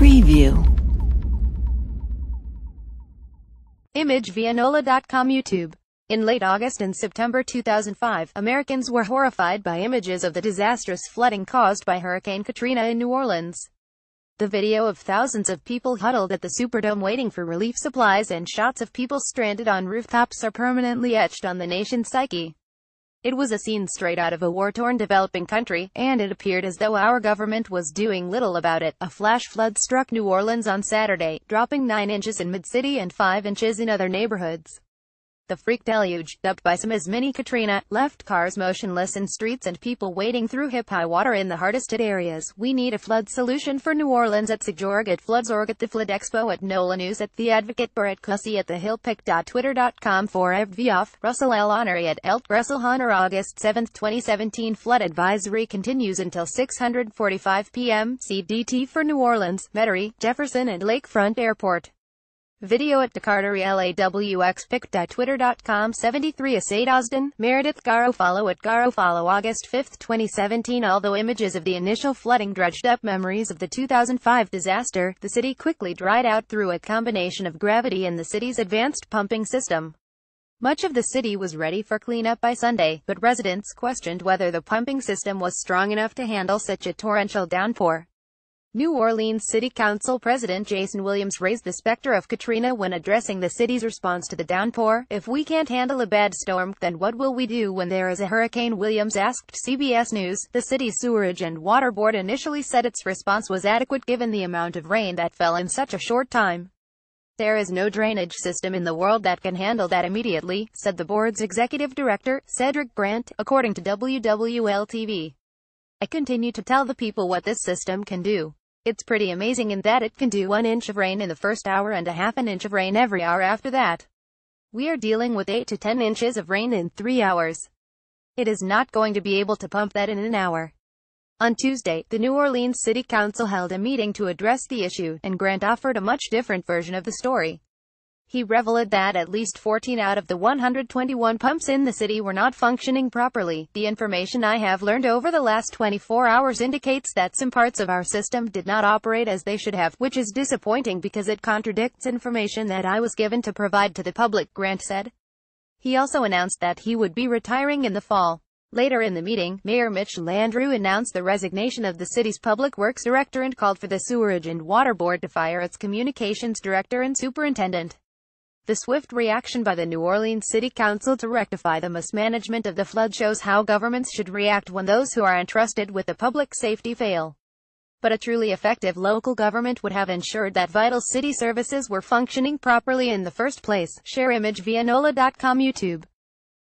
Preview. Image via NOLA.com YouTube. In late August and September 2005, Americans were horrified by images of the disastrous flooding caused by Hurricane Katrina in New Orleans. The video of thousands of people huddled at the Superdome waiting for relief supplies and shots of people stranded on rooftops are permanently etched on the nation's psyche. It was a scene straight out of a war-torn developing country, and it appeared as though our government was doing little about it. A flash flood struck New Orleans on Saturday, dropping 9 inches in mid-city and 5 inches in other neighborhoods. The freak deluge, dubbed by some as Mini Katrina, left cars motionless in streets and people wading through hip-high water in the hardest-hit areas. We need a flood solution for New Orleans at SIGJORG at Floodsorg at the Flood Expo at NOLA News at The Advocate or at Cussy at the Hillpick.twitter.com for Evvioff. Russell L. Honoré at Elk Russell Hunter. August 7, 2017 Flood advisory continues until 6:45 p.m. CDT for New Orleans, Metairie, Jefferson and Lakefront Airport. Video at Decartery LAWXPic.twitter.com 73 Asade Osden, Meredith Garofalo at Garofalo. August 5, 2017 Although images of the initial flooding dredged up memories of the 2005 disaster, the city quickly dried out through a combination of gravity and the city's advanced pumping system. Much of the city was ready for cleanup by Sunday, but residents questioned whether the pumping system was strong enough to handle such a torrential downpour. New Orleans City Council President Jason Williams raised the specter of Katrina when addressing the city's response to the downpour. If we can't handle a bad storm, then what will we do when there is a hurricane? Williams asked CBS News. The city's Sewerage and Water Board initially said its response was adequate given the amount of rain that fell in such a short time. There is no drainage system in the world that can handle that immediately, said the board's executive director, Cedric Brandt, according to WWL-TV. I continue to tell the people what this system can do. It's pretty amazing in that it can do 1 inch of rain in the first hour and a half an inch of rain every hour after that. We are dealing with 8 to 10 inches of rain in 3 hours. It is not going to be able to pump that in an hour. On Tuesday, the New Orleans City Council held a meeting to address the issue, and Grant offered a much different version of the story. He revealed that at least 14 out of the 121 pumps in the city were not functioning properly. The information I have learned over the last 24 hours indicates that some parts of our system did not operate as they should have, which is disappointing because it contradicts information that I was given to provide to the public, Grant said. He also announced that he would be retiring in the fall. Later in the meeting, Mayor Mitch Landrieu announced the resignation of the city's public works director and called for the Sewerage and Water Board to fire its communications director and superintendent. The swift reaction by the New Orleans City Council to rectify the mismanagement of the flood shows how governments should react when those who are entrusted with the public safety fail. But a truly effective local government would have ensured that vital city services were functioning properly in the first place. Share image via NOLA.com YouTube.